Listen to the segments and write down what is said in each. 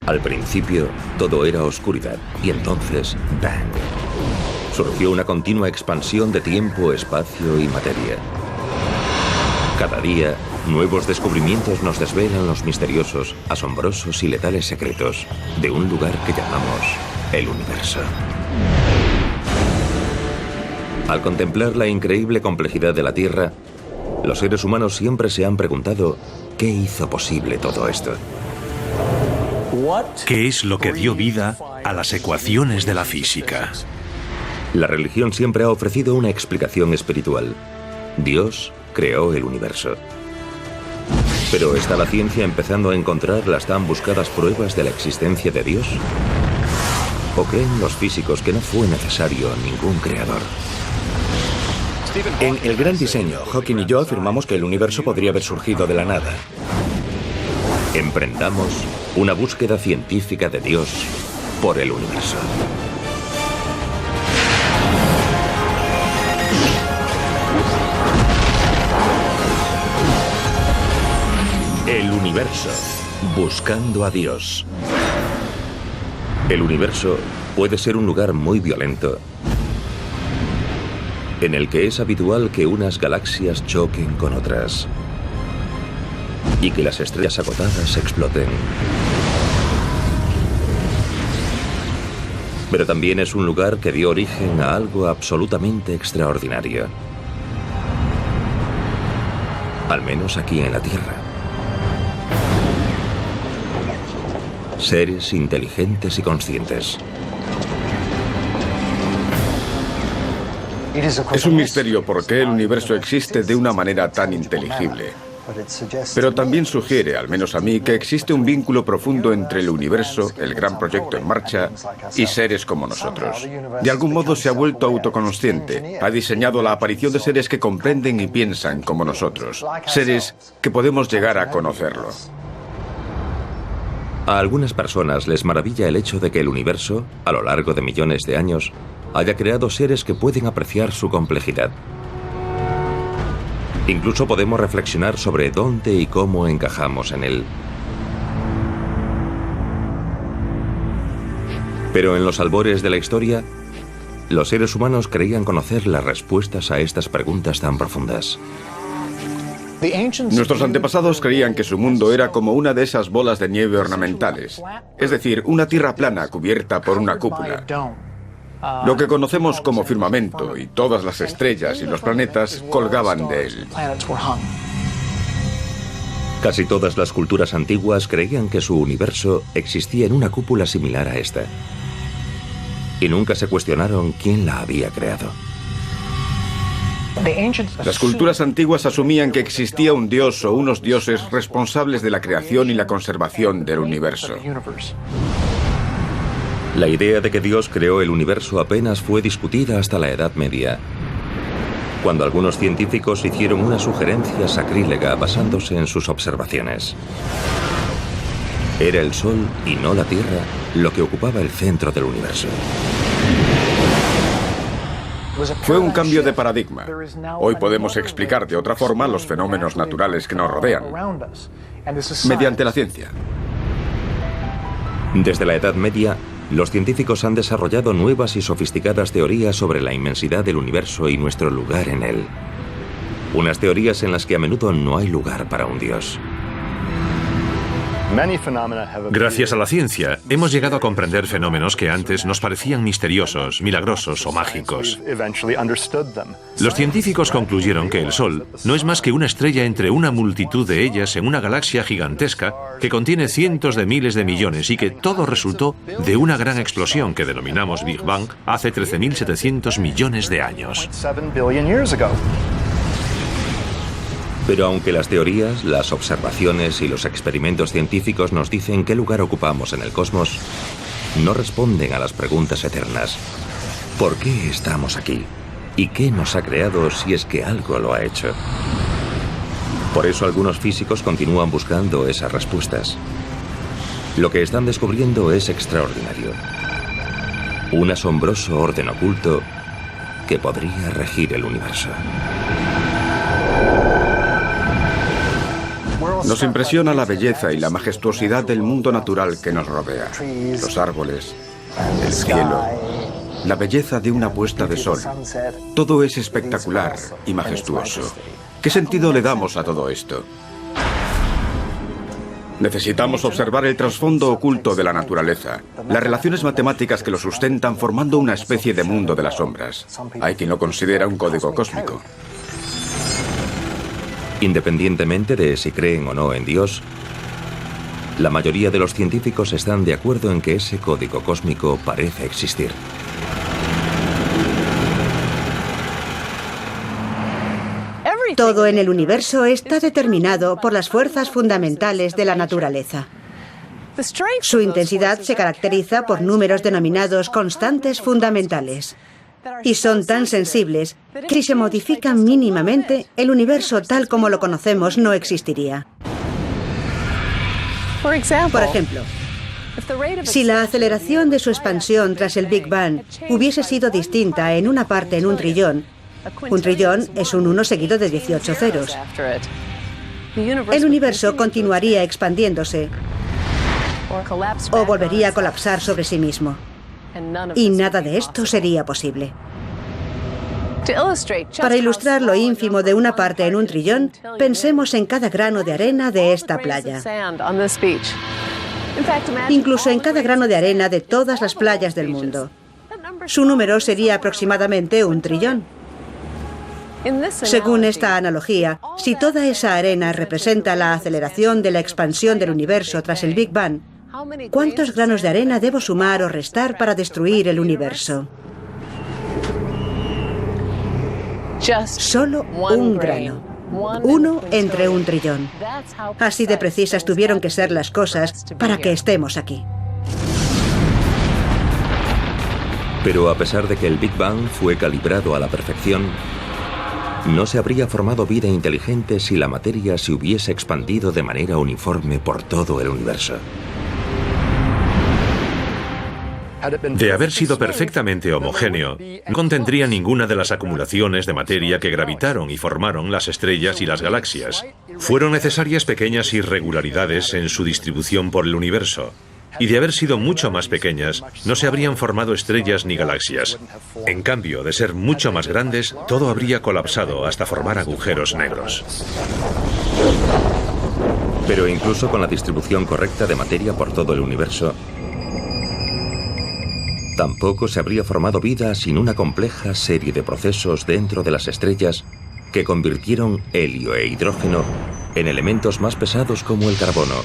Al principio, todo era oscuridad, y entonces, ¡bang! Surgió una continua expansión de tiempo, espacio y materia. Cada día, nuevos descubrimientos nos desvelan los misteriosos, asombrosos y letales secretos de un lugar que llamamos el universo. Al contemplar la increíble complejidad de la Tierra, los seres humanos siempre se han preguntado ¿qué hizo posible todo esto? ¿Qué es lo que dio vida a las ecuaciones de la física? La religión siempre ha ofrecido una explicación espiritual. Dios creó el universo. Pero ¿está la ciencia empezando a encontrar las tan buscadas pruebas de la existencia de Dios? ¿O creen los físicos que no fue necesario ningún creador? En El Gran Diseño, Hawking y yo afirmamos que el universo podría haber surgido de la nada. Emprendamos una búsqueda científica de Dios por el universo. El universo, buscando a Dios. El universo puede ser un lugar muy violento, en el que es habitual que unas galaxias choquen con otras y que las estrellas agotadas exploten. Pero también es un lugar que dio origen a algo absolutamente extraordinario. Al menos aquí en la Tierra. Seres inteligentes y conscientes. Es un misterio por qué el universo existe de una manera tan inteligible. Pero también sugiere, al menos a mí, que existe un vínculo profundo entre el universo, el gran proyecto en marcha, y seres como nosotros. De algún modo se ha vuelto autoconsciente. Ha diseñado la aparición de seres que comprenden y piensan como nosotros. Seres que podemos llegar a conocerlo. A algunas personas les maravilla el hecho de que el universo, a lo largo de millones de años, haya creado seres que pueden apreciar su complejidad. Incluso podemos reflexionar sobre dónde y cómo encajamos en él. Pero en los albores de la historia, los seres humanos creían conocer las respuestas a estas preguntas tan profundas. Nuestros antepasados creían que su mundo era como una de esas bolas de nieve ornamentales, es decir, una tierra plana cubierta por una cúpula. Lo que conocemos como firmamento y todas las estrellas y los planetas colgaban de él. Casi todas las culturas antiguas creían que su universo existía en una cúpula similar a esta. Y nunca se cuestionaron quién la había creado. Las culturas antiguas asumían que existía un dios o unos dioses responsables de la creación y la conservación del universo. La idea de que Dios creó el universo apenas fue discutida hasta la Edad Media, cuando algunos científicos hicieron una sugerencia sacrílega basándose en sus observaciones. Era el Sol y no la Tierra lo que ocupaba el centro del universo. Fue un cambio de paradigma. Hoy podemos explicar de otra forma los fenómenos naturales que nos rodean, mediante la ciencia. Desde la Edad Media, los científicos han desarrollado nuevas y sofisticadas teorías sobre la inmensidad del universo y nuestro lugar en él. Unas teorías en las que a menudo no hay lugar para un Dios. Gracias a la ciencia, hemos llegado a comprender fenómenos que antes nos parecían misteriosos, milagrosos o mágicos. Los científicos concluyeron que el Sol no es más que una estrella entre una multitud de ellas en una galaxia gigantesca que contiene cientos de miles de millones y que todo resultó de una gran explosión que denominamos Big Bang hace 13.700 millones de años. Pero aunque las teorías, las observaciones y los experimentos científicos nos dicen qué lugar ocupamos en el cosmos, no responden a las preguntas eternas. ¿Por qué estamos aquí? ¿Y qué nos ha creado si es que algo lo ha hecho? Por eso algunos físicos continúan buscando esas respuestas. Lo que están descubriendo es extraordinario. Un asombroso orden oculto que podría regir el universo. Nos impresiona la belleza y la majestuosidad del mundo natural que nos rodea. Los árboles, el cielo, la belleza de una puesta de sol. Todo es espectacular y majestuoso. ¿Qué sentido le damos a todo esto? Necesitamos observar el trasfondo oculto de la naturaleza, las relaciones matemáticas que lo sustentan formando una especie de mundo de las sombras. Hay quien lo considera un código cósmico. Independientemente de si creen o no en Dios, la mayoría de los científicos están de acuerdo en que ese código cósmico parece existir. Todo en el universo está determinado por las fuerzas fundamentales de la naturaleza. Su intensidad se caracteriza por números denominados constantes fundamentales. Y son tan sensibles que si se modifican mínimamente, el universo tal como lo conocemos no existiría. Por ejemplo, si la aceleración de su expansión tras el Big Bang hubiese sido distinta en una parte en un trillón es un 1 seguido de 18 ceros. El universo continuaría expandiéndose o volvería a colapsar sobre sí mismo. Y nada de esto sería posible. Para ilustrar lo ínfimo de una parte en un trillón, pensemos en cada grano de arena de esta playa. Incluso en cada grano de arena de todas las playas del mundo. Su número sería aproximadamente 1 trillón. Según esta analogía, si toda esa arena representa la aceleración de la expansión del universo tras el Big Bang, ¿cuántos granos de arena debo sumar o restar para destruir el universo? Solo un grano. 1 entre 1 trillón. Así de precisas tuvieron que ser las cosas para que estemos aquí. Pero a pesar de que el Big Bang fue calibrado a la perfección, no se habría formado vida inteligente si la materia se hubiese expandido de manera uniforme por todo el universo. De haber sido perfectamente homogéneo, no contendría ninguna de las acumulaciones de materia que gravitaron y formaron las estrellas y las galaxias. Fueron necesarias pequeñas irregularidades en su distribución por el universo. Y de haber sido mucho más pequeñas, no se habrían formado estrellas ni galaxias. En cambio, de ser mucho más grandes, todo habría colapsado hasta formar agujeros negros. Pero incluso con la distribución correcta de materia por todo el universo, tampoco se habría formado vida sin una compleja serie de procesos dentro de las estrellas que convirtieron helio e hidrógeno en elementos más pesados como el carbono,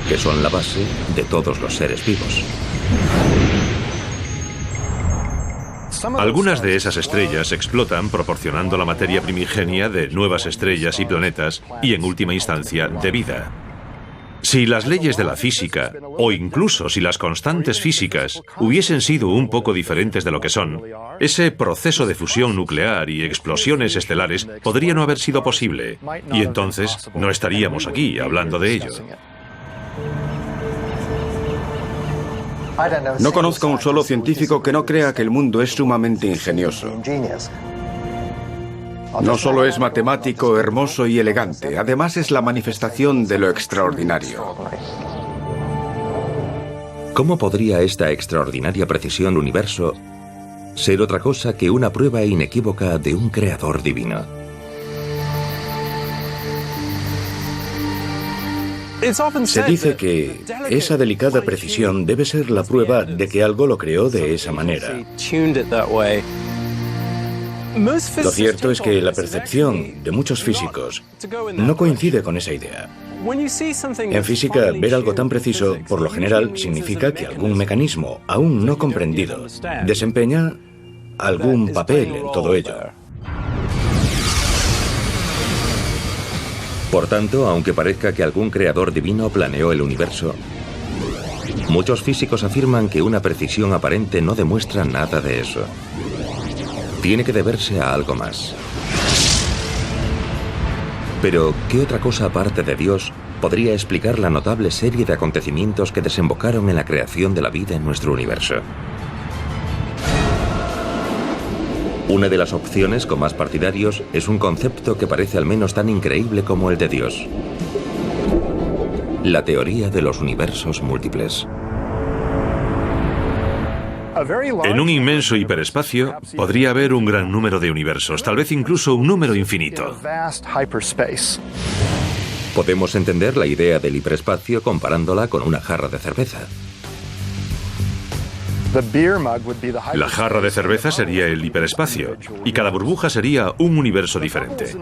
que son la base de todos los seres vivos. Algunas de esas estrellas explotan proporcionando la materia primigenia de nuevas estrellas y planetas y, en última instancia, de vida. Si las leyes de la física, o incluso si las constantes físicas, hubiesen sido un poco diferentes de lo que son, ese proceso de fusión nuclear y explosiones estelares podría no haber sido posible, y entonces no estaríamos aquí hablando de ello. No conozco a un solo científico que no crea que el mundo es sumamente ingenioso. No solo es matemático, hermoso y elegante, además es la manifestación de lo extraordinario. ¿Cómo podría esta extraordinaria precisión del universo ser otra cosa que una prueba inequívoca de un creador divino? Se dice que esa delicada precisión debe ser la prueba de que algo lo creó de esa manera. Lo cierto es que la percepción de muchos físicos no coincide con esa idea. En física, ver algo tan preciso, por lo general, significa que algún mecanismo aún no comprendido desempeña algún papel en todo ello. Por tanto, aunque parezca que algún creador divino planeó el universo, muchos físicos afirman que una precisión aparente no demuestra nada de eso. Tiene que deberse a algo más. Pero, ¿qué otra cosa aparte de Dios podría explicar la notable serie de acontecimientos que desembocaron en la creación de la vida en nuestro universo? Una de las opciones con más partidarios es un concepto que parece al menos tan increíble como el de Dios. la teoría de los universos múltiples. En un inmenso hiperespacio podría haber un gran número de universos, tal vez incluso un número infinito. Podemos entender la idea del hiperespacio comparándola con una jarra de cerveza. La jarra de cerveza sería el hiperespacio, y cada burbuja sería un universo diferente.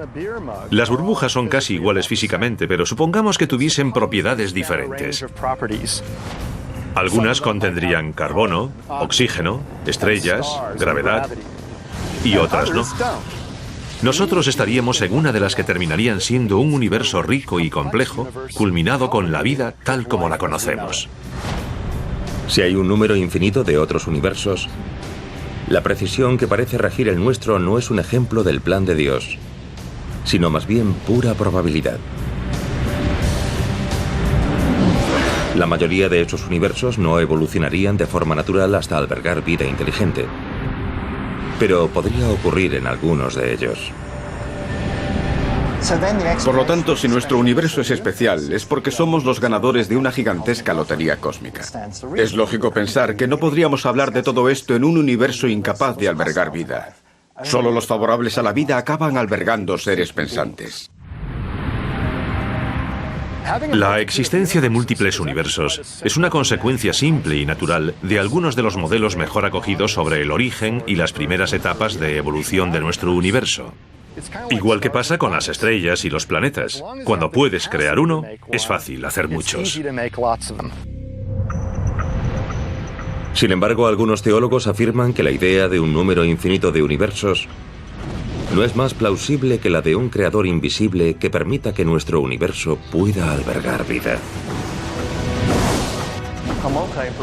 Las burbujas son casi iguales físicamente, pero supongamos que tuviesen propiedades diferentes. Algunas contendrían carbono, oxígeno, estrellas, gravedad, y otras no. Nosotros estaríamos en una de las que terminarían siendo un universo rico y complejo, culminado con la vida tal como la conocemos. Si hay un número infinito de otros universos, la precisión que parece regir el nuestro no es un ejemplo del plan de Dios, sino más bien pura probabilidad. La mayoría de esos universos no evolucionarían de forma natural hasta albergar vida inteligente, pero podría ocurrir en algunos de ellos. Por lo tanto, si nuestro universo es especial, es porque somos los ganadores de una gigantesca lotería cósmica. Es lógico pensar que no podríamos hablar de todo esto en un universo incapaz de albergar vida. Solo los favorables a la vida acaban albergando seres pensantes. La existencia de múltiples universos es una consecuencia simple y natural de algunos de los modelos mejor acogidos sobre el origen y las primeras etapas de evolución de nuestro universo. Igual que pasa con las estrellas y los planetas. Cuando puedes crear uno, es fácil hacer muchos. Sin embargo, algunos teólogos afirman que la idea de un número infinito de universos no es más plausible que la de un creador invisible que permita que nuestro universo pueda albergar vida.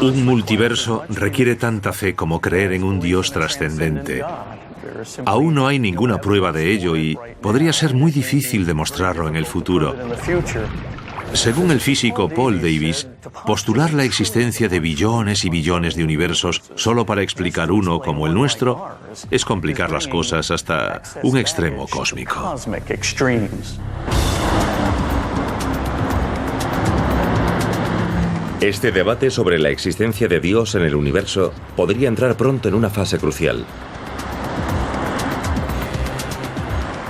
Un multiverso requiere tanta fe como creer en un Dios trascendente. Aún no hay ninguna prueba de ello y podría ser muy difícil demostrarlo en el futuro. Según el físico Paul Davies, postular la existencia de billones y billones de universos solo para explicar uno como el nuestro es complicar las cosas hasta un extremo cósmico. Este debate sobre la existencia de Dios en el universo podría entrar pronto en una fase crucial.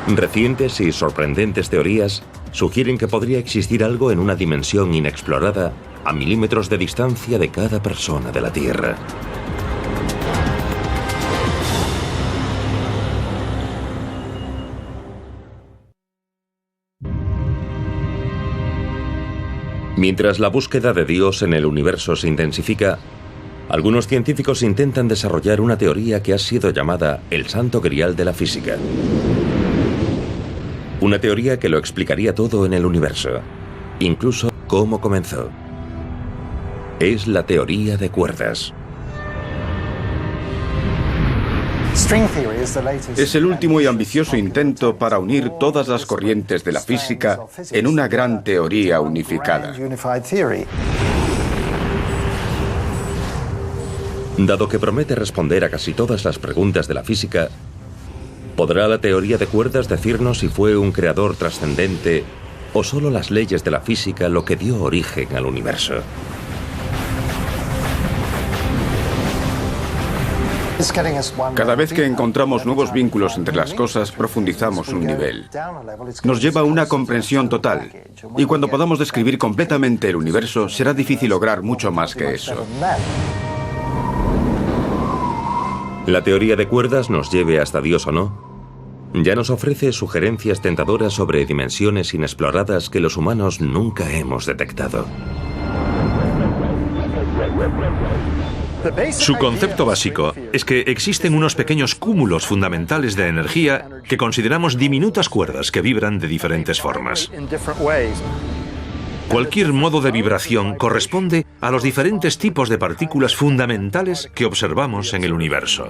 Recientes y sorprendentes teorías sugieren que podría existir algo en una dimensión inexplorada a milímetros de distancia de cada persona de la Tierra. Mientras la búsqueda de Dios en el universo se intensifica, algunos científicos intentan desarrollar una teoría que ha sido llamada el Santo Grial de la física. Una teoría que lo explicaría todo en el universo, incluso cómo comenzó. Es la teoría de cuerdas. Es el último y ambicioso intento para unir todas las corrientes de la física en una gran teoría unificada. Dado que promete responder a casi todas las preguntas de la física, ¿podrá la teoría de cuerdas decirnos si fue un creador trascendente o solo las leyes de la física lo que dio origen al universo? Cada vez que encontramos nuevos vínculos entre las cosas, profundizamos un nivel. Nos lleva a una comprensión total. Y cuando podamos describir completamente el universo, será difícil lograr mucho más que eso. La teoría de cuerdas nos lleve hasta Dios o no, ya nos ofrece sugerencias tentadoras sobre dimensiones inexploradas que los humanos nunca hemos detectado. Su concepto básico es que existen unos pequeños cúmulos fundamentales de energía que consideramos diminutas cuerdas que vibran de diferentes formas. Cualquier modo de vibración corresponde a los diferentes tipos de partículas fundamentales que observamos en el universo.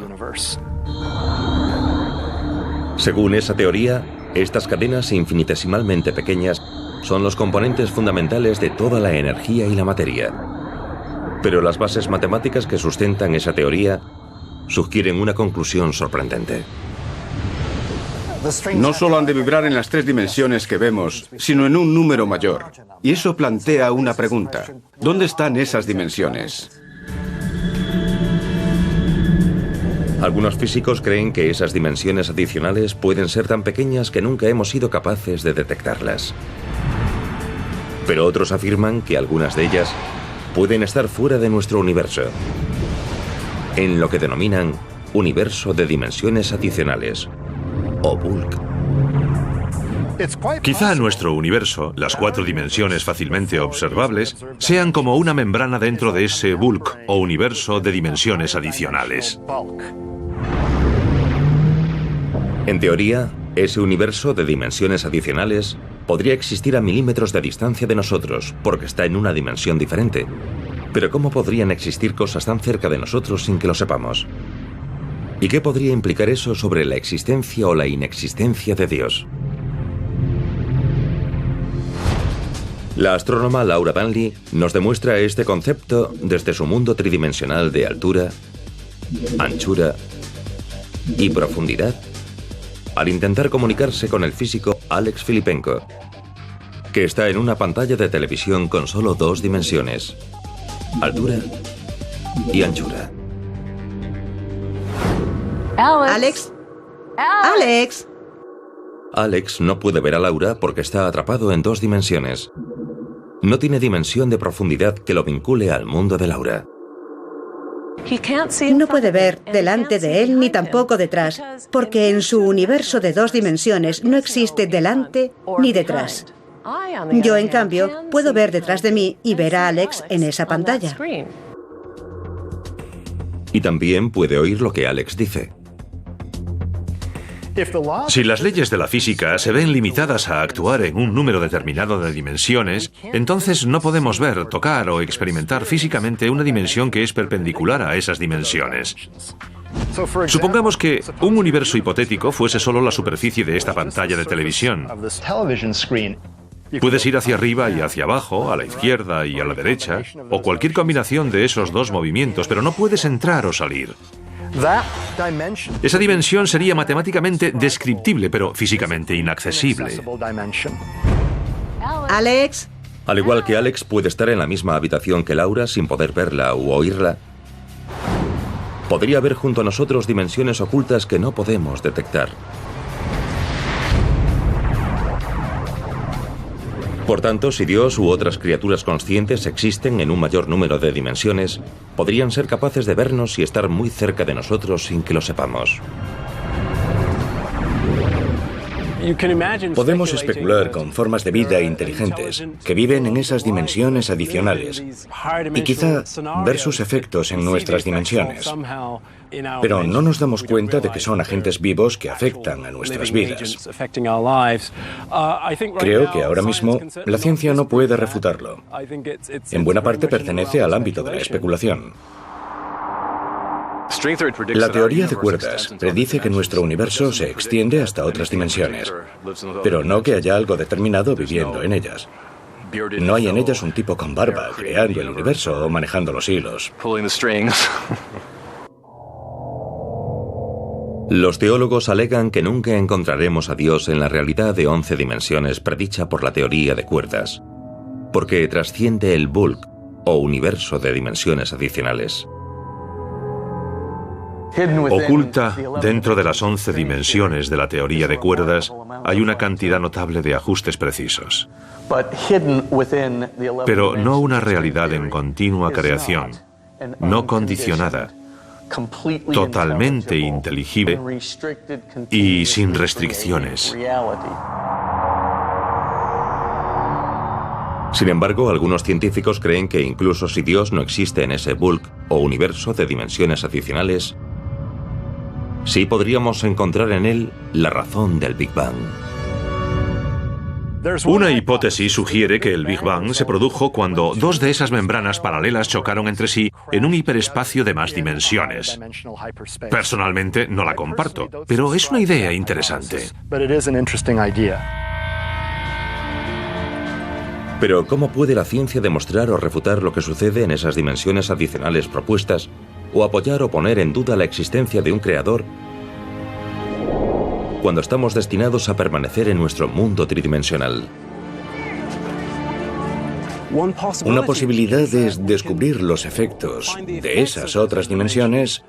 Según esa teoría, estas cadenas infinitesimalmente pequeñas son los componentes fundamentales de toda la energía y la materia. Pero las bases matemáticas que sustentan esa teoría sugieren una conclusión sorprendente. No solo han de vibrar en las 3 dimensiones que vemos, sino en un número mayor. Y eso plantea una pregunta. ¿Dónde están esas dimensiones? Algunos físicos creen que esas dimensiones adicionales pueden ser tan pequeñas que nunca hemos sido capaces de detectarlas. Pero otros afirman que algunas de ellas pueden estar fuera de nuestro universo, en lo que denominan universo de dimensiones adicionales, o bulk. Quizá nuestro universo, las 4 dimensiones fácilmente observables, sean como una membrana dentro de ese bulk o universo de dimensiones adicionales. En teoría, ese universo de dimensiones adicionales podría existir a milímetros de distancia de nosotros, porque está en una dimensión diferente. Pero ¿cómo podrían existir cosas tan cerca de nosotros sin que lo sepamos? ¿Y qué podría implicar eso sobre la existencia o la inexistencia de Dios? La astrónoma Laura Danley nos demuestra este concepto desde su mundo tridimensional de altura, anchura y profundidad, al intentar comunicarse con el físico Alex Filipenko, que está en una pantalla de televisión con solo 2 dimensiones, altura y anchura. Alex. Alex. Alex no puede ver a Laura porque está atrapado en 2 dimensiones. No tiene dimensión de profundidad que lo vincule al mundo de Laura. No puede ver delante de él ni tampoco detrás, porque en su universo de 2 dimensiones no existe delante ni detrás. Yo, en cambio, puedo ver detrás de mí y ver a Alex en esa pantalla. Y también puede oír lo que Alex dice. Si las leyes de la física se ven limitadas a actuar en un número determinado de dimensiones, entonces no podemos ver, tocar o experimentar físicamente una dimensión que es perpendicular a esas dimensiones. Supongamos que un universo hipotético fuese solo la superficie de esta pantalla de televisión. Puedes ir hacia arriba y hacia abajo, a la izquierda y a la derecha, o cualquier combinación de esos 2 movimientos, pero no puedes entrar o salir. Esa dimensión sería matemáticamente descriptible, pero físicamente inaccesible. Alex. Al igual que Alex puede estar en la misma habitación que Laura sin poder verla u oírla, podría haber junto a nosotros dimensiones ocultas que no podemos detectar. Por tanto, si Dios u otras criaturas conscientes existen en un mayor número de dimensiones, podrían ser capaces de vernos y estar muy cerca de nosotros sin que lo sepamos. Podemos especular con formas de vida inteligentes que viven en esas dimensiones adicionales y quizá ver sus efectos en nuestras dimensiones. Pero no nos damos cuenta de que son agentes vivos que afectan a nuestras vidas. Creo que ahora mismo la ciencia no puede refutarlo. En buena parte pertenece al ámbito de la especulación. La teoría de cuerdas predice que nuestro universo se extiende hasta otras dimensiones, pero no que haya algo determinado viviendo en ellas. No hay en ellas un tipo con barba creando el universo o manejando los hilos. Los teólogos alegan que nunca encontraremos a Dios en la realidad de 11 dimensiones predicha por la teoría de cuerdas, porque trasciende el bulk o universo de dimensiones adicionales. Oculta dentro de las 11 dimensiones de la teoría de cuerdas hay una cantidad notable de ajustes precisos, pero no una realidad en continua creación, no condicionada, totalmente inteligible y sin restricciones. Sin embargo, algunos científicos creen que incluso si Dios no existe en ese bulk o universo de dimensiones adicionales, sí podríamos encontrar en él la razón del Big Bang. Una hipótesis sugiere que el Big Bang se produjo cuando 2 de esas membranas paralelas chocaron entre sí en un hiperespacio de más dimensiones. Personalmente no la comparto, pero es una idea interesante. Pero ¿cómo puede la ciencia demostrar o refutar lo que sucede en esas dimensiones adicionales propuestas, o apoyar o poner en duda la existencia de un creador cuando estamos destinados a permanecer en nuestro mundo tridimensional. Una posibilidad es descubrir los efectos de esas otras dimensiones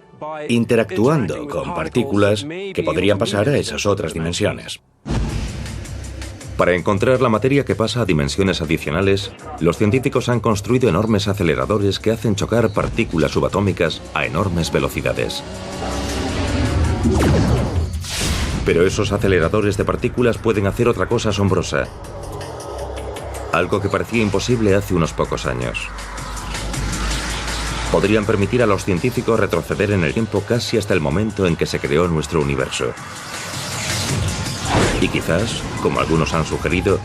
interactuando con partículas que podrían pasar a esas otras dimensiones. Para encontrar la materia que pasa a dimensiones adicionales, los científicos han construido enormes aceleradores que hacen chocar partículas subatómicas a enormes velocidades. Pero esos aceleradores de partículas pueden hacer otra cosa asombrosa. Algo que parecía imposible hace unos pocos años. Podrían permitir a los científicos retroceder en el tiempo casi hasta el momento en que se creó nuestro universo. Y quizás, como algunos han sugerido,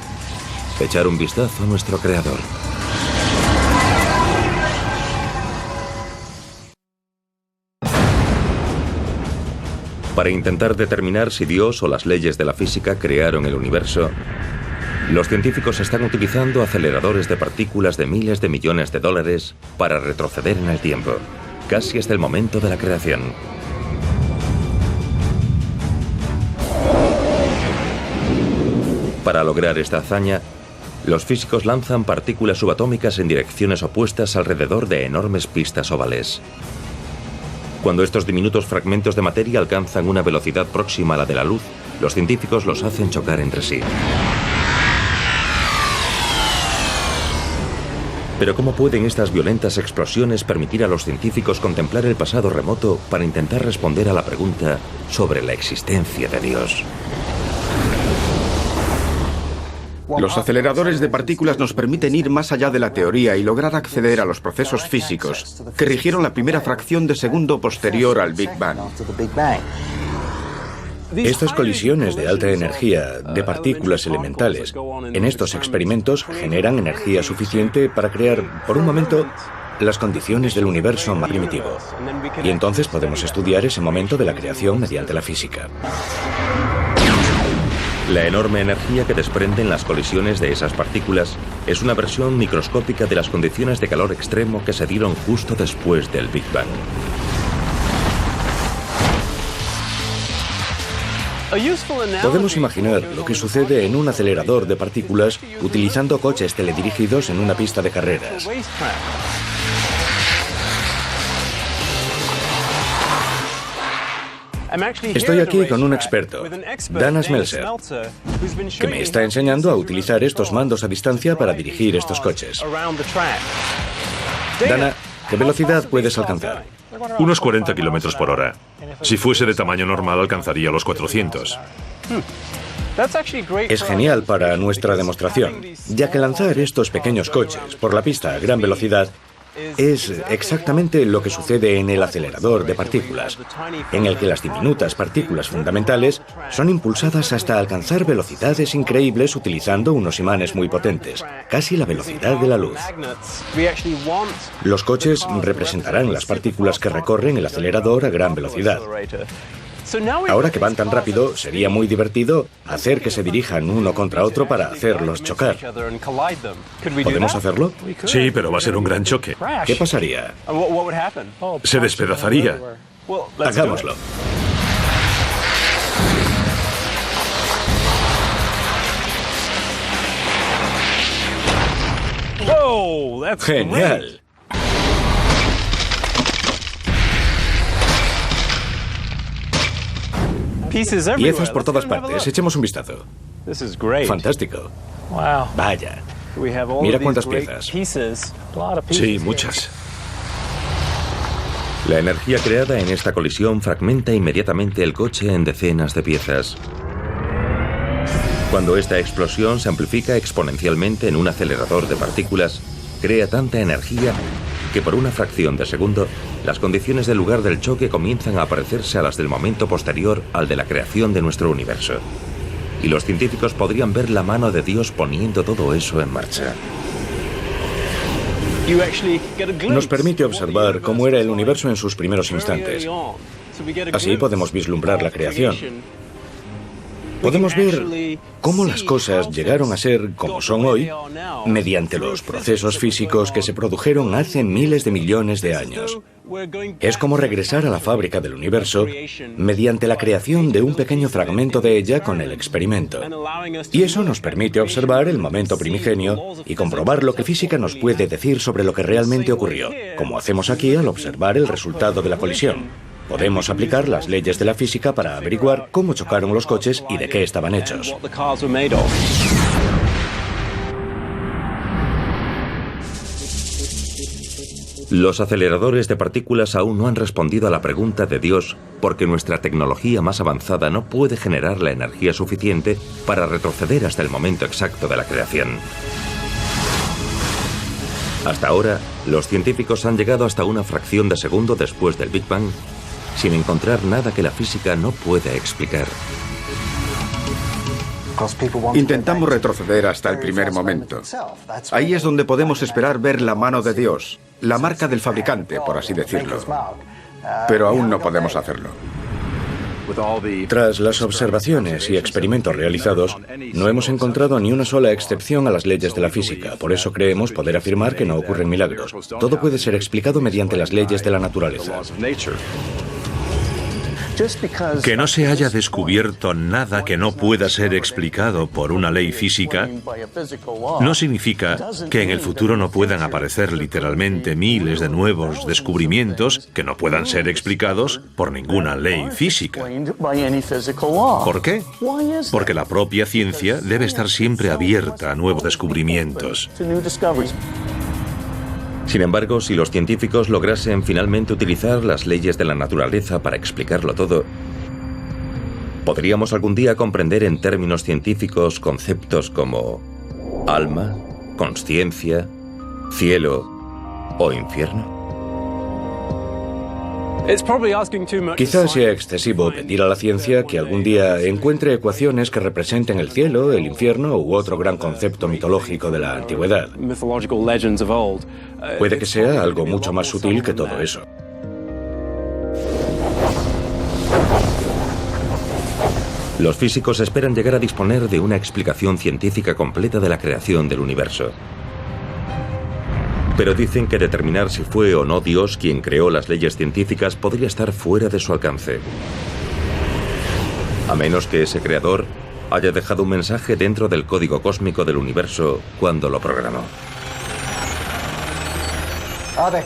echar un vistazo a nuestro creador. Para intentar determinar si Dios o las leyes de la física crearon el universo, los científicos están utilizando aceleradores de partículas de miles de millones de dólares para retroceder en el tiempo, casi hasta el momento de la creación. Para lograr esta hazaña, los físicos lanzan partículas subatómicas en direcciones opuestas alrededor de enormes pistas ovales. Cuando estos diminutos fragmentos de materia alcanzan una velocidad próxima a la de la luz, los científicos los hacen chocar entre sí. Pero ¿cómo pueden estas violentas explosiones permitir a los científicos contemplar el pasado remoto para intentar responder a la pregunta sobre la existencia de Dios? Los aceleradores de partículas nos permiten ir más allá de la teoría y lograr acceder a los procesos físicos que rigieron la primera fracción de segundo posterior al Big Bang. Estas colisiones de alta energía de partículas elementales en estos experimentos generan energía suficiente para crear, por un momento, las condiciones del universo más primitivo. Y entonces podemos estudiar ese momento de la creación mediante la física. La enorme energía que desprenden las colisiones de esas partículas es una versión microscópica de las condiciones de calor extremo que se dieron justo después del Big Bang. Podemos imaginar lo que sucede en un acelerador de partículas utilizando coches teledirigidos en una pista de carreras. Estoy aquí con un experto, Dana Smeltzer, que me está enseñando a utilizar estos mandos a distancia para dirigir estos coches. Dana, ¿qué velocidad puedes alcanzar? Unos 40 kilómetros por hora. Si fuese de tamaño normal, alcanzaría los 400. Es genial para nuestra demostración, ya que lanzar estos pequeños coches por la pista a gran velocidad es exactamente lo que sucede en el acelerador de partículas, en el que las diminutas partículas fundamentales son impulsadas hasta alcanzar velocidades increíbles utilizando unos imanes muy potentes, casi la velocidad de la luz. Los coches representarán las partículas que recorren el acelerador a gran velocidad. Ahora que van tan rápido, sería muy divertido hacer que se dirijan uno contra otro para hacerlos chocar. ¿Podemos hacerlo? Sí, pero va a ser un gran choque. ¿Qué pasaría? Se despedazaría. Hagámoslo. ¡Genial! Piezas por todas partes. Echemos un vistazo. Fantástico. Vaya. Mira cuántas piezas. Sí, muchas. La energía creada en esta colisión fragmenta inmediatamente el coche en decenas de piezas. Cuando esta explosión se amplifica exponencialmente en un acelerador de partículas, crea tanta energía que por una fracción de segundo, las condiciones del lugar del choque comienzan a parecerse a las del momento posterior al de la creación de nuestro universo. Y los científicos podrían ver la mano de Dios poniendo todo eso en marcha. Nos permite observar cómo era el universo en sus primeros instantes. Así podemos vislumbrar la creación. Podemos ver cómo las cosas llegaron a ser como son hoy mediante los procesos físicos que se produjeron hace miles de millones de años. Es como regresar a la fábrica del universo mediante la creación de un pequeño fragmento de ella con el experimento. Y eso nos permite observar el momento primigenio y comprobar lo que física nos puede decir sobre lo que realmente ocurrió, como hacemos aquí al observar el resultado de la colisión. Podemos aplicar las leyes de la física para averiguar cómo chocaron los coches y de qué estaban hechos. Los aceleradores de partículas aún no han respondido a la pregunta de Dios porque nuestra tecnología más avanzada no puede generar la energía suficiente para retroceder hasta el momento exacto de la creación. Hasta ahora, los científicos han llegado hasta una fracción de segundo después del Big Bang sin encontrar nada que la física no pueda explicar. Intentamos retroceder hasta el primer momento. Ahí es donde podemos esperar ver la mano de Dios, la marca del fabricante, por así decirlo. Pero aún no podemos hacerlo. Tras las observaciones y experimentos realizados, no hemos encontrado ni una sola excepción a las leyes de la física. Por eso creemos poder afirmar que no ocurren milagros. Todo puede ser explicado mediante las leyes de la naturaleza. Que no se haya descubierto nada que no pueda ser explicado por una ley física no significa que en el futuro no puedan aparecer literalmente miles de nuevos descubrimientos que no puedan ser explicados por ninguna ley física. ¿Por qué? Porque la propia ciencia debe estar siempre abierta a nuevos descubrimientos. Sin embargo, si los científicos lograsen finalmente utilizar las leyes de la naturaleza para explicarlo todo, ¿podríamos algún día comprender en términos científicos conceptos como alma, consciencia, cielo o infierno? Quizás sea excesivo pedir a la ciencia que algún día encuentre ecuaciones que representen el cielo, el infierno u otro gran concepto mitológico de la antigüedad. Puede que sea algo mucho más sutil que todo eso. Los físicos esperan llegar a disponer de una explicación científica completa de la creación del universo. Pero dicen que determinar si fue o no Dios quien creó las leyes científicas podría estar fuera de su alcance. A menos que ese creador haya dejado un mensaje dentro del código cósmico del universo cuando lo programó.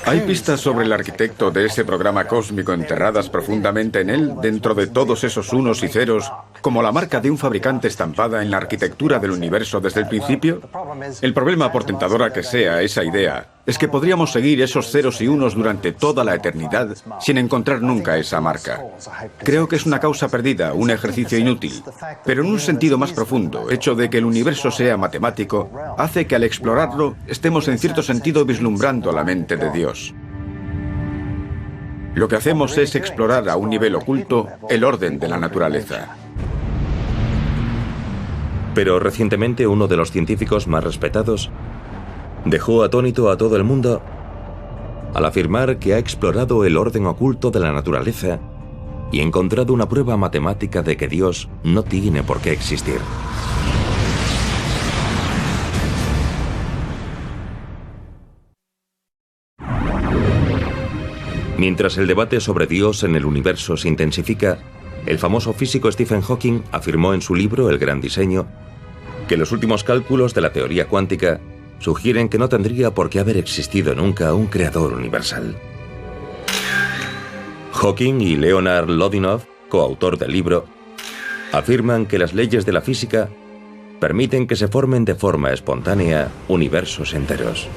¿Hay pistas sobre el arquitecto de ese programa cósmico enterradas profundamente en él, dentro de todos esos unos y ceros, como la marca de un fabricante estampada en la arquitectura del universo desde el principio? El problema, por tentadora que sea esa idea, es que podríamos seguir esos ceros y unos durante toda la eternidad sin encontrar nunca esa marca. Creo que es una causa perdida, un ejercicio inútil, pero en un sentido más profundo, hecho de que el universo sea matemático, hace que al explorarlo estemos en cierto sentido vislumbrando la mente de Dios. Lo que hacemos es explorar a un nivel oculto el orden de la naturaleza. Pero recientemente uno de los científicos más respetados dejó atónito a todo el mundo al afirmar que ha explorado el orden oculto de la naturaleza y encontrado una prueba matemática de que Dios no tiene por qué existir. Mientras el debate sobre Dios en el universo se intensifica, el famoso físico Stephen Hawking afirmó en su libro El Gran Diseño que los últimos cálculos de la teoría cuántica sugieren que no tendría por qué haber existido nunca un creador universal. Hawking y Leonard Lodinow, coautor del libro, afirman que las leyes de la física permiten que se formen de forma espontánea universos enteros.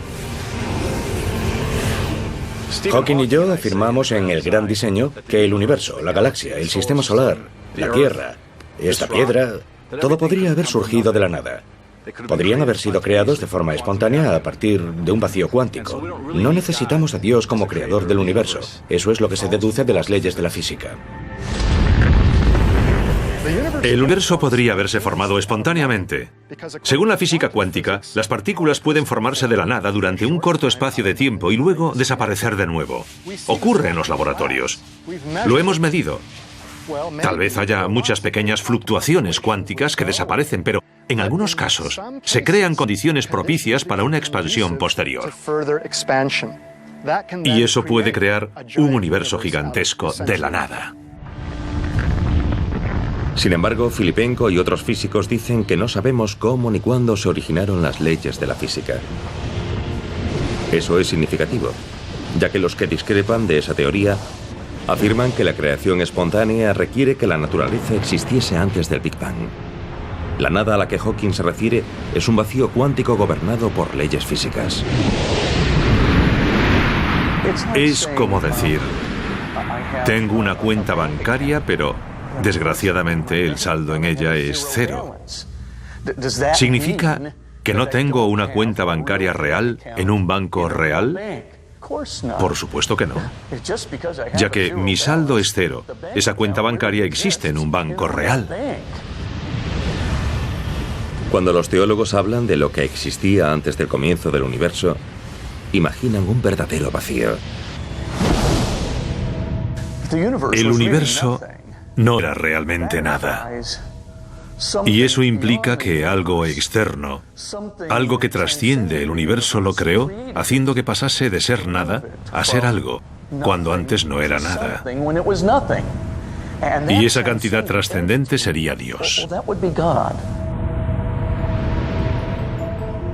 Hawking y yo afirmamos en El Gran Diseño que el universo, la galaxia, el sistema solar, la Tierra, esta piedra, todo podría haber surgido de la nada. Podrían haber sido creados de forma espontánea a partir de un vacío cuántico. No necesitamos a Dios como creador del universo. Eso es lo que se deduce de las leyes de la física. El universo podría haberse formado espontáneamente. Según la física cuántica, las partículas pueden formarse de la nada durante un corto espacio de tiempo y luego desaparecer de nuevo. Ocurre en los laboratorios. Lo hemos medido. Tal vez haya muchas pequeñas fluctuaciones cuánticas que desaparecen, pero en algunos casos se crean condiciones propicias para una expansión posterior. Y eso puede crear un universo gigantesco de la nada. Sin embargo, Filipenko y otros físicos dicen que no sabemos cómo ni cuándo se originaron las leyes de la física. Eso es significativo, ya que los que discrepan de esa teoría afirman que la creación espontánea requiere que la naturaleza existiese antes del Big Bang. La nada a la que Hawking se refiere es un vacío cuántico gobernado por leyes físicas. Es como decir, tengo una cuenta bancaria, pero desgraciadamente el saldo en ella es cero. ¿Significa que no tengo una cuenta bancaria real en un banco real? Por supuesto que no. Ya que mi saldo es cero, esa cuenta bancaria existe en un banco real. Cuando los teólogos hablan de lo que existía antes del comienzo del universo, imaginan un verdadero vacío. El universo no era realmente nada. Y eso implica que algo externo, algo que trasciende el universo, lo creó, haciendo que pasase de ser nada a ser algo, cuando antes no era nada. Y esa cantidad trascendente sería Dios.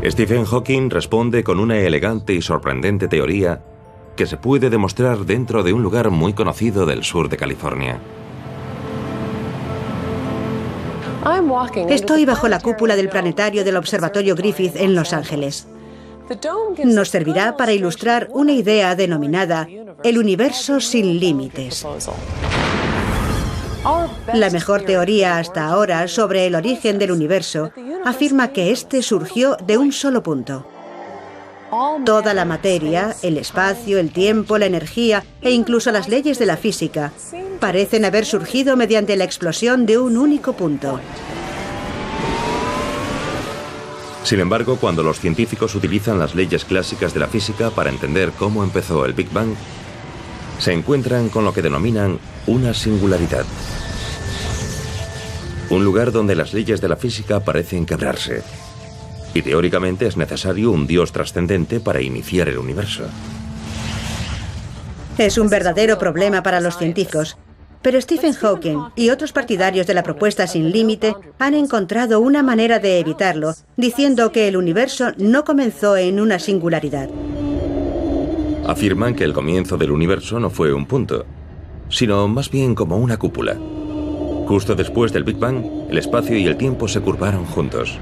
Stephen Hawking responde con una elegante y sorprendente teoría que se puede demostrar dentro de un lugar muy conocido del sur de California. Estoy bajo la cúpula del planetario del Observatorio Griffith en Los Ángeles. Nos servirá para ilustrar una idea denominada el universo sin límites. La mejor teoría hasta ahora sobre el origen del universo afirma que éste surgió de un solo punto. Toda la materia, el espacio, el tiempo, la energía e incluso las leyes de la física parecen haber surgido mediante la explosión de un único punto. Sin embargo, cuando los científicos utilizan las leyes clásicas de la física para entender cómo empezó el Big Bang, se encuentran con lo que denominan una singularidad. Un lugar donde las leyes de la física parecen quebrarse. Y teóricamente es necesario un Dios trascendente para iniciar el universo. Es un verdadero problema para los científicos, pero Stephen Hawking y otros partidarios de la propuesta sin límite han encontrado una manera de evitarlo, diciendo que el universo no comenzó en una singularidad. Afirman que el comienzo del universo no fue un punto, sino más bien como una cúpula. Justo después del Big Bang, el espacio y el tiempo se curvaron juntos.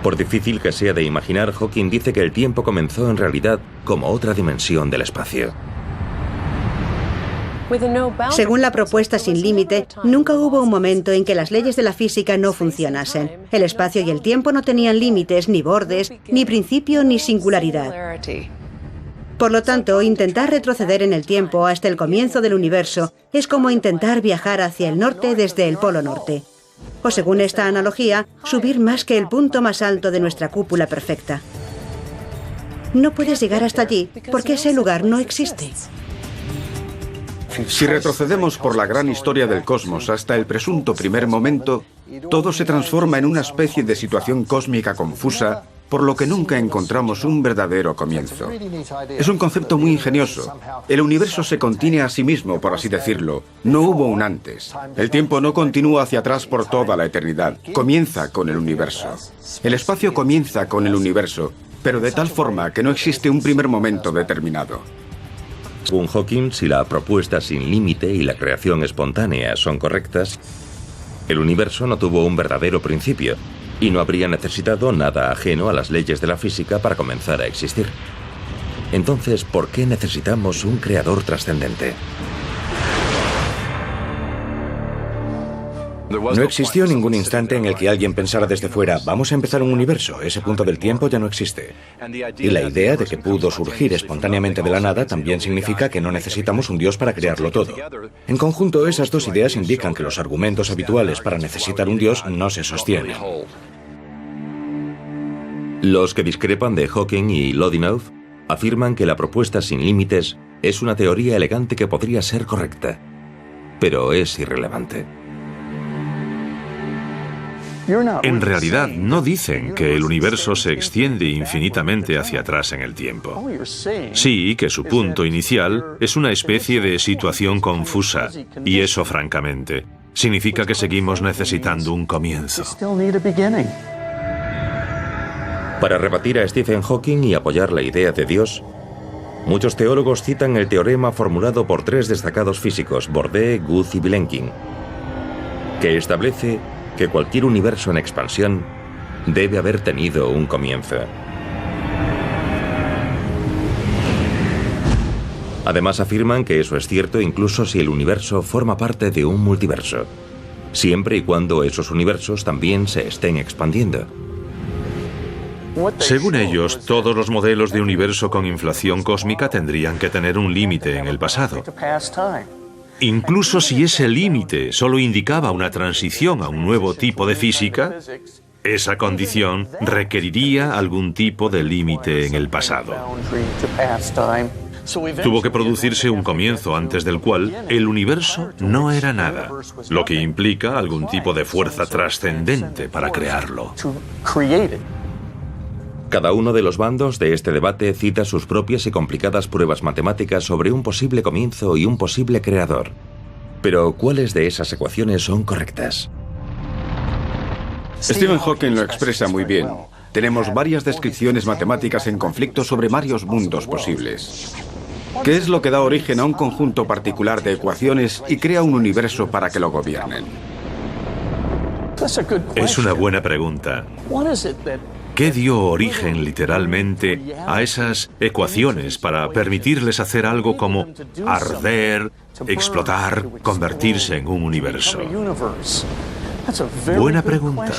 Por difícil que sea de imaginar, Hawking dice que el tiempo comenzó en realidad como otra dimensión del espacio. Según la propuesta sin límite, nunca hubo un momento en que las leyes de la física no funcionasen. El espacio y el tiempo no tenían límites, ni bordes, ni principio, ni singularidad. Por lo tanto, intentar retroceder en el tiempo hasta el comienzo del universo es como intentar viajar hacia el norte desde el Polo Norte. O según esta analogía, subir más que el punto más alto de nuestra cúpula perfecta. No puedes llegar hasta allí porque ese lugar no existe. Si retrocedemos por la gran historia del cosmos hasta el presunto primer momento, todo se transforma en una especie de situación cósmica confusa, por lo que nunca encontramos un verdadero comienzo. Es un concepto muy ingenioso. El universo se contiene a sí mismo, por así decirlo. No hubo un antes. El tiempo no continúa hacia atrás por toda la eternidad. Comienza con el universo. El espacio comienza con el universo, pero de tal forma que no existe un primer momento determinado. Según Hawking, si la propuesta sin límite y la creación espontánea son correctas, el universo no tuvo un verdadero principio y no habría necesitado nada ajeno a las leyes de la física para comenzar a existir. Entonces, ¿por qué necesitamos un creador trascendente? No existió ningún instante en el que alguien pensara desde fuera, vamos a empezar un universo, ese punto del tiempo ya no existe. Y la idea de que pudo surgir espontáneamente de la nada también significa que no necesitamos un Dios para crearlo todo. En conjunto, esas dos ideas indican que los argumentos habituales para necesitar un Dios no se sostienen. Los que discrepan de Hawking y Lodinow afirman que la propuesta sin límites es una teoría elegante que podría ser correcta, pero es irrelevante. En realidad, no dicen que el universo se extiende infinitamente hacia atrás en el tiempo. Sí, que su punto inicial es una especie de situación confusa, y eso, francamente, significa que seguimos necesitando un comienzo. Para rebatir a Stephen Hawking y apoyar la idea de Dios, muchos teólogos citan el teorema formulado por tres destacados físicos, Bourdais, Guth y Vilenkin, que establece que cualquier universo en expansión debe haber tenido un comienzo. Además afirman que eso es cierto incluso si el universo forma parte de un multiverso, siempre y cuando esos universos también se estén expandiendo. Según ellos, todos los modelos de universo con inflación cósmica tendrían que tener un límite en el pasado. Incluso si ese límite solo indicaba una transición a un nuevo tipo de física, esa condición requeriría algún tipo de límite en el pasado. Tuvo que producirse un comienzo antes del cual el universo no era nada, lo que implica algún tipo de fuerza trascendente para crearlo. Cada uno de los bandos de este debate cita sus propias y complicadas pruebas matemáticas sobre un posible comienzo y un posible creador. Pero, ¿cuáles de esas ecuaciones son correctas? Stephen Hawking lo expresa muy bien. Tenemos varias descripciones matemáticas en conflicto sobre varios mundos posibles. ¿Qué es lo que da origen a un conjunto particular de ecuaciones y crea un universo para que lo gobiernen? Es una buena pregunta. ¿Qué dio origen literalmente a esas ecuaciones para permitirles hacer algo como arder, explotar, convertirse en un universo? Buena pregunta.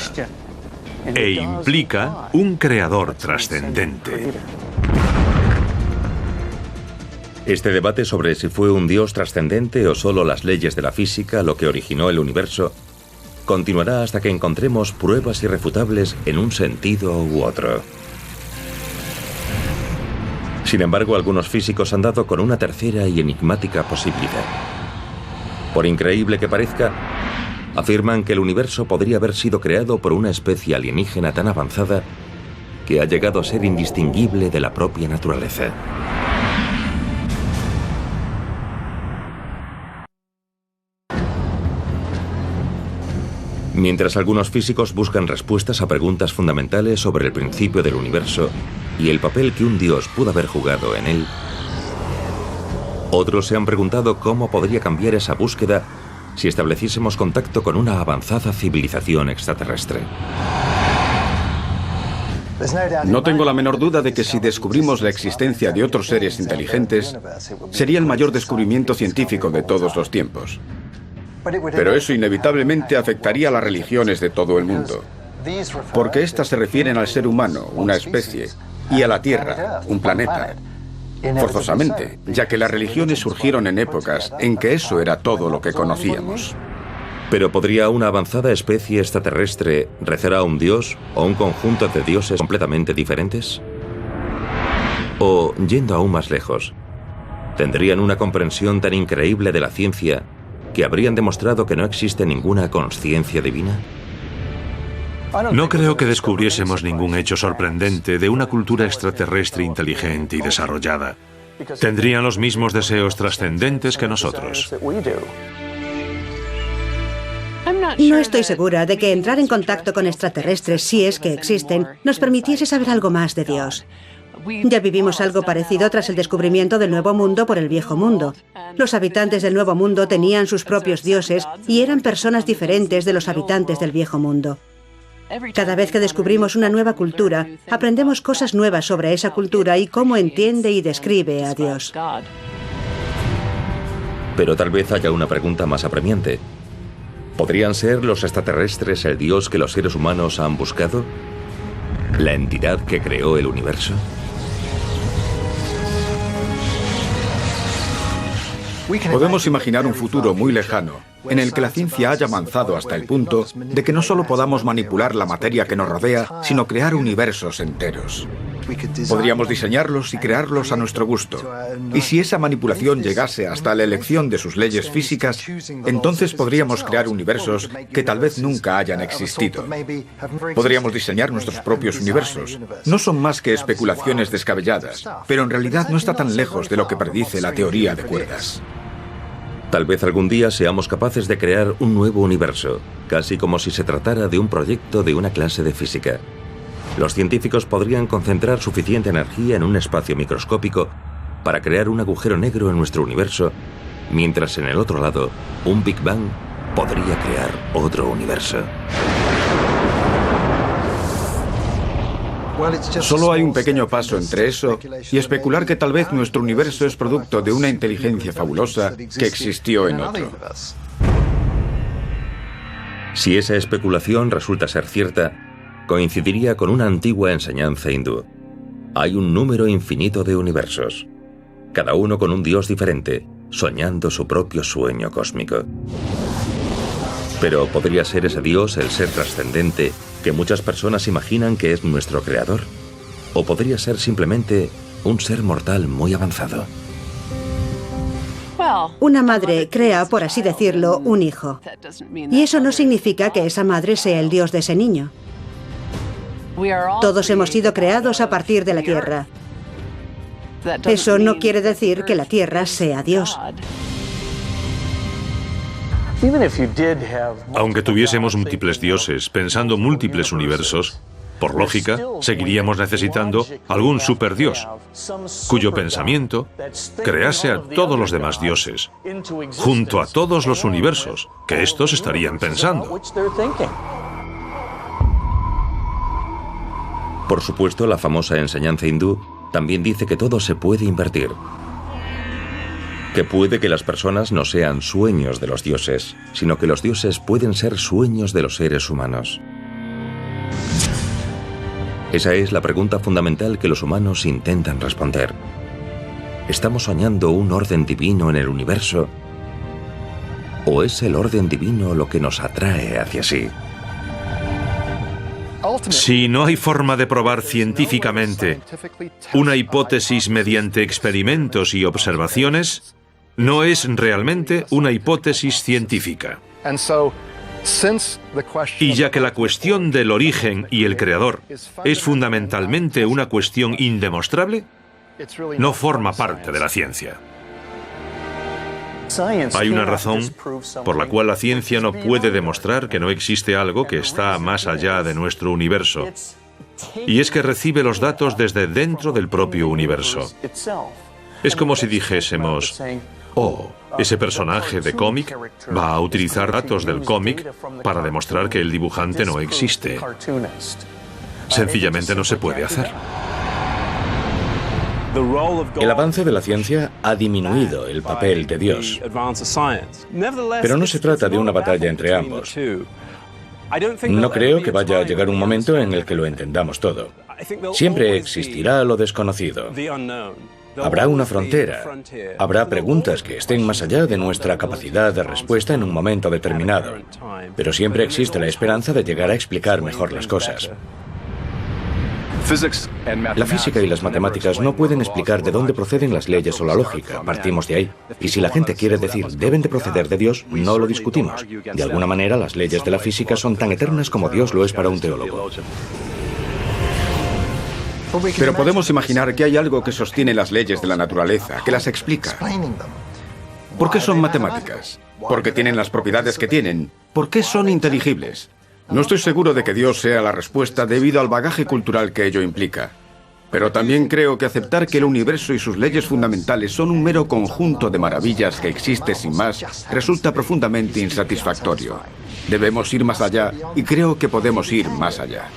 E implica un creador trascendente. Este debate sobre si fue un dios trascendente o solo las leyes de la física lo que originó el universo continuará hasta que encontremos pruebas irrefutables en un sentido u otro. Sin embargo, algunos físicos han dado con una tercera y enigmática posibilidad. Por increíble que parezca, afirman que el universo podría haber sido creado por una especie alienígena tan avanzada que ha llegado a ser indistinguible de la propia naturaleza. Mientras algunos físicos buscan respuestas a preguntas fundamentales sobre el principio del universo y el papel que un dios pudo haber jugado en él, otros se han preguntado cómo podría cambiar esa búsqueda si estableciésemos contacto con una avanzada civilización extraterrestre. No tengo la menor duda de que si descubrimos la existencia de otros seres inteligentes, sería el mayor descubrimiento científico de todos los tiempos. Pero eso inevitablemente afectaría a las religiones de todo el mundo, porque éstas se refieren al ser humano, una especie, y a la Tierra, un planeta, forzosamente, ya que las religiones surgieron en épocas en que eso era todo lo que conocíamos. ¿Pero podría una avanzada especie extraterrestre rezar a un dios o un conjunto de dioses completamente diferentes? O, yendo aún más lejos, ¿tendrían una comprensión tan increíble de la ciencia que habrían demostrado que no existe ninguna consciencia divina? No creo que descubriésemos ningún hecho sorprendente de una cultura extraterrestre inteligente y desarrollada. Tendrían los mismos deseos trascendentes que nosotros. No estoy segura de que entrar en contacto con extraterrestres, si es que existen, nos permitiese saber algo más de Dios. Ya vivimos algo parecido tras el descubrimiento del Nuevo Mundo por el Viejo Mundo. Los habitantes del Nuevo Mundo tenían sus propios dioses y eran personas diferentes de los habitantes del Viejo Mundo. Cada vez que descubrimos una nueva cultura, aprendemos cosas nuevas sobre esa cultura y cómo entiende y describe a Dios. Pero tal vez haya una pregunta más apremiante. ¿Podrían ser los extraterrestres el Dios que los seres humanos han buscado? ¿La entidad que creó el universo? Podemos imaginar un futuro muy lejano, en el que la ciencia haya avanzado hasta el punto de que no solo podamos manipular la materia que nos rodea, sino crear universos enteros. Podríamos diseñarlos y crearlos a nuestro gusto. Y si esa manipulación llegase hasta la elección de sus leyes físicas, entonces podríamos crear universos que tal vez nunca hayan existido. Podríamos diseñar nuestros propios universos. No son más que especulaciones descabelladas, pero en realidad no está tan lejos de lo que predice la teoría de cuerdas. Tal vez algún día seamos capaces de crear un nuevo universo, casi como si se tratara de un proyecto de una clase de física. Los científicos podrían concentrar suficiente energía en un espacio microscópico para crear un agujero negro en nuestro universo, mientras en el otro lado, un Big Bang podría crear otro universo. Solo hay un pequeño paso entre eso y especular que tal vez nuestro universo es producto de una inteligencia fabulosa que existió en otro. Si esa especulación resulta ser cierta, coincidiría con una antigua enseñanza hindú. Hay un número infinito de universos, cada uno con un dios diferente, soñando su propio sueño cósmico. Pero ¿podría ser ese dios el ser trascendente que muchas personas imaginan que es nuestro creador? ¿O podría ser simplemente un ser mortal muy avanzado? Una madre crea, por así decirlo, un hijo. Y eso no significa que esa madre sea el dios de ese niño. Todos hemos sido creados a partir de la Tierra. Eso no quiere decir que la Tierra sea Dios. Aunque tuviésemos múltiples dioses, pensando múltiples universos, por lógica, seguiríamos necesitando algún superdios, cuyo pensamiento crease a todos los demás dioses, junto a todos los universos que estos estarían pensando. Por supuesto, la famosa enseñanza hindú también dice que todo se puede invertir. Que puede que las personas no sean sueños de los dioses, sino que los dioses pueden ser sueños de los seres humanos. Esa es la pregunta fundamental que los humanos intentan responder. ¿Estamos soñando un orden divino en el universo? ¿O es el orden divino lo que nos atrae hacia sí? Si no hay forma de probar científicamente una hipótesis mediante experimentos y observaciones, no es realmente una hipótesis científica. Y ya que la cuestión del origen y el creador es fundamentalmente una cuestión indemostrable, no forma parte de la ciencia. Hay una razón por la cual la ciencia no puede demostrar que no existe algo que está más allá de nuestro universo, y es que recibe los datos desde dentro del propio universo. Es como si dijésemos: oh, ese personaje de cómic va a utilizar datos del cómic para demostrar que el dibujante no existe. Sencillamente no se puede hacer. El avance de la ciencia ha disminuido el papel de Dios. Pero no se trata de una batalla entre ambos. No creo que vaya a llegar un momento en el que lo entendamos todo. Siempre existirá lo desconocido. Habrá una frontera. Habrá preguntas que estén más allá de nuestra capacidad de respuesta en un momento determinado. Pero siempre existe la esperanza de llegar a explicar mejor las cosas. La física y las matemáticas no pueden explicar de dónde proceden las leyes o la lógica. Partimos de ahí. Y si la gente quiere decir deben de proceder de Dios, no lo discutimos. De alguna manera, las leyes de la física son tan eternas como Dios lo es para un teólogo. Pero podemos imaginar que hay algo que sostiene las leyes de la naturaleza, que las explica. ¿Por qué son matemáticas? ¿Por qué tienen las propiedades que tienen? ¿Por qué son inteligibles? No estoy seguro de que Dios sea la respuesta debido al bagaje cultural que ello implica. Pero también creo que aceptar que el universo y sus leyes fundamentales son un mero conjunto de maravillas que existe sin más resulta profundamente insatisfactorio. Debemos ir más allá y creo que podemos ir más allá.